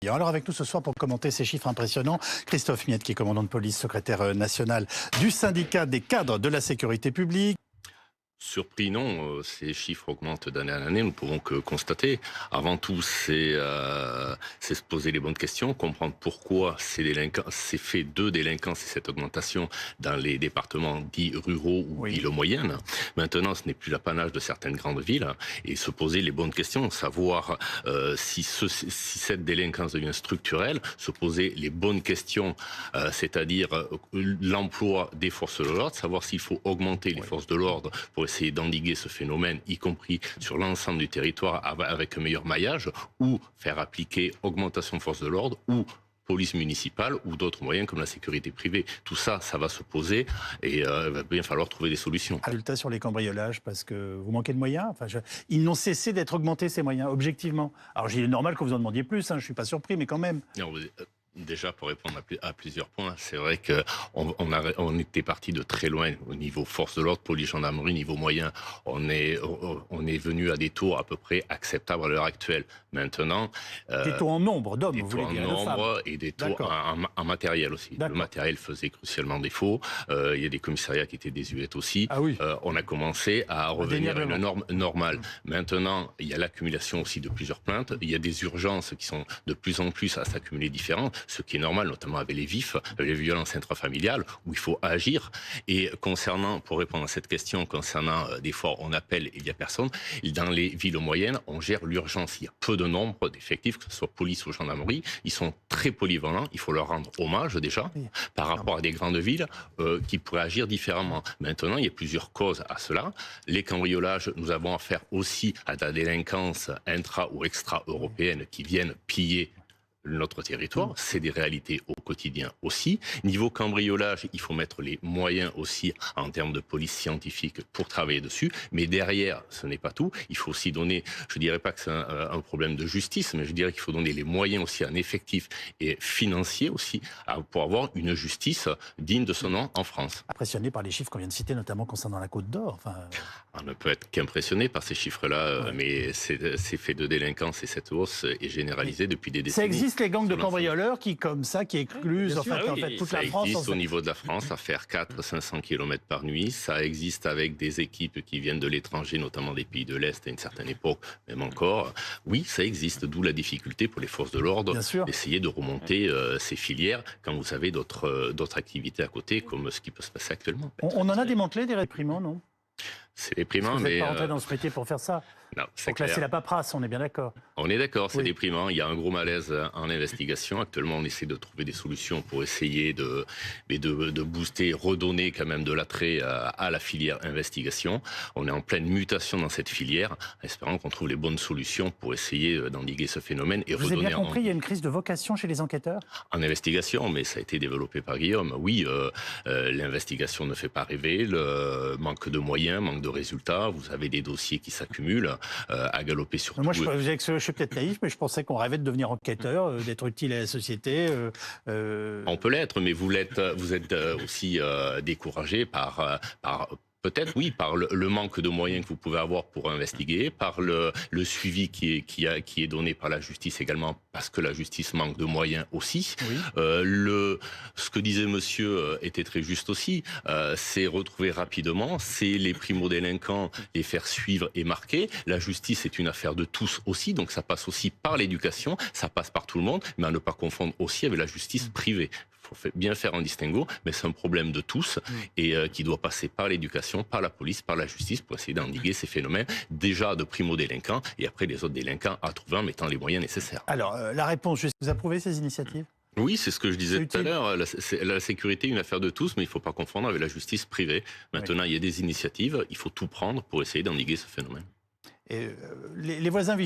Alors avec nous ce soir pour commenter ces chiffres impressionnants, Christophe Miette, qui est commandant de police, secrétaire national du syndicat des cadres de la sécurité publique. Surpris, non. Ces chiffres augmentent d'année en année, nous ne pouvons que constater. Avant tout, c'est se poser les bonnes questions, comprendre pourquoi ces faits de délinquance et cette augmentation dans les départements dits ruraux ou villes moyennes. Maintenant, ce n'est plus l'apanage de certaines grandes villes, et se poser les bonnes questions, savoir si cette délinquance devient structurelle, se poser les bonnes questions, c'est-à-dire l'emploi des forces de l'ordre, savoir s'il faut augmenter les forces de l'ordre pour essayer d'endiguer ce phénomène, y compris sur l'ensemble du territoire avec un meilleur maillage, ou faire appliquer augmentation de force de l'ordre, ou police municipale, ou d'autres moyens comme la sécurité privée. Tout ça, ça va se poser et il va bien falloir trouver des solutions. Résultat sur les cambriolages, parce que vous manquez de moyens. Ils n'ont cessé d'être augmentés, ces moyens, objectivement. Alors, il est normal que vous en demandiez plus, je ne suis pas surpris, mais quand même. Non, déjà, pour répondre à plusieurs points, c'est vrai qu'on était parti de très loin au niveau force de l'ordre, police, gendarmerie, niveau moyen. On est venu à des taux à peu près acceptables à l'heure actuelle. Maintenant... des taux en nombre d'hommes, vous voulez dire. Des taux en nombre et des taux en matériel aussi. Le matériel faisait crucialement défaut. Il y a des commissariats qui étaient désuets aussi. Ah oui. On a commencé à revenir à une norme normale. Maintenant, il y a l'accumulation aussi de plusieurs plaintes. Il y a des urgences qui sont de plus en plus à s'accumuler différentes. Ce qui est normal, notamment avec les vifs, les violences intrafamiliales, où il faut agir. Et pour répondre à cette question, concernant des fois on appelle et il n'y a personne, dans les villes moyennes, on gère l'urgence. Il y a peu de nombre d'effectifs, que ce soit police ou gendarmerie. Ils sont très polyvalents, il faut leur rendre hommage déjà, par rapport à des grandes villes qui pourraient agir différemment. Maintenant, il y a plusieurs causes à cela. Les cambriolages, nous avons affaire aussi à de la délinquance intra- ou extra-européenne qui viennent piller notre territoire, c'est des réalités au quotidien aussi. Niveau cambriolage, il faut mettre les moyens aussi en termes de police scientifique pour travailler dessus. Mais derrière, ce n'est pas tout. Il faut aussi donner, je dirais pas que c'est un problème de justice, mais je dirais qu'il faut donner les moyens aussi en effectif et financier aussi pour avoir une justice digne de son nom en France. Impressionné par les chiffres qu'on vient de citer, notamment concernant la Côte d'Or. On ne peut être qu'impressionné par ces chiffres-là, mais ces faits de délinquance et cette hausse est généralisée depuis des décennies. Ça existe les gangs de cambrioleurs qui, comme ça, qui éclusent toute la France. Ça existe au niveau de la France, à faire 400-500 km par nuit. Ça existe avec des équipes qui viennent de l'étranger, notamment des pays de l'Est à une certaine époque, même encore. Oui, ça existe, d'où la difficulté pour les forces de l'ordre d'essayer de remonter ces filières quand vous avez d'autres activités à côté, comme ce qui peut se passer actuellement. On en a démantelé des réprimants, non? C'est déprimant, mais... Vous n'êtes pas rentré dans ce métier pour faire ça. Non, donc là, c'est la paperasse, on est bien d'accord. On est d'accord, c'est déprimant. Il y a un gros malaise en investigation. Actuellement, on essaie de trouver des solutions pour essayer de booster, redonner quand même de l'attrait à la filière investigation. On est en pleine mutation dans cette filière, espérant qu'on trouve les bonnes solutions pour essayer d'endiguer ce phénomène. Et vous avez bien compris, il y a une crise de vocation chez les enquêteurs? En investigation, mais ça a été développé par Guillaume. Oui, l'investigation ne fait pas rêver, le manque de moyens, manque de résultats. Vous avez des dossiers qui s'accumulent à galoper sur tout. Moi, je suis peut-être naïf, mais je pensais qu'on rêvait de devenir enquêteur, d'être utile à la société. On peut l'être, mais vous êtes aussi découragé par peut-être, oui, par le manque de moyens que vous pouvez avoir pour investiguer, par le suivi qui est donné par la justice également, parce que la justice manque de moyens aussi. Oui. Ce que disait monsieur était très juste aussi, c'est retrouver rapidement, c'est les primo-délinquants, les faire suivre et marquer. La justice est une affaire de tous aussi, donc ça passe aussi par l'éducation, ça passe par tout le monde, mais à ne pas confondre aussi avec la justice privée. Il faut bien faire un distinguo, mais c'est un problème de tous et qui doit passer par l'éducation, par la police, par la justice pour essayer d'endiguer ces phénomènes, déjà de primo-délinquants et après les autres délinquants à trouver en mettant les moyens nécessaires. Alors, la réponse, vous approuvez ces initiatives ? Oui, c'est ce que je disais tout à l'heure. La sécurité est une affaire de tous, mais il ne faut pas confondre avec la justice privée. Maintenant, il y a des initiatives, il faut tout prendre pour essayer d'endiguer ce phénomène. Et les voisins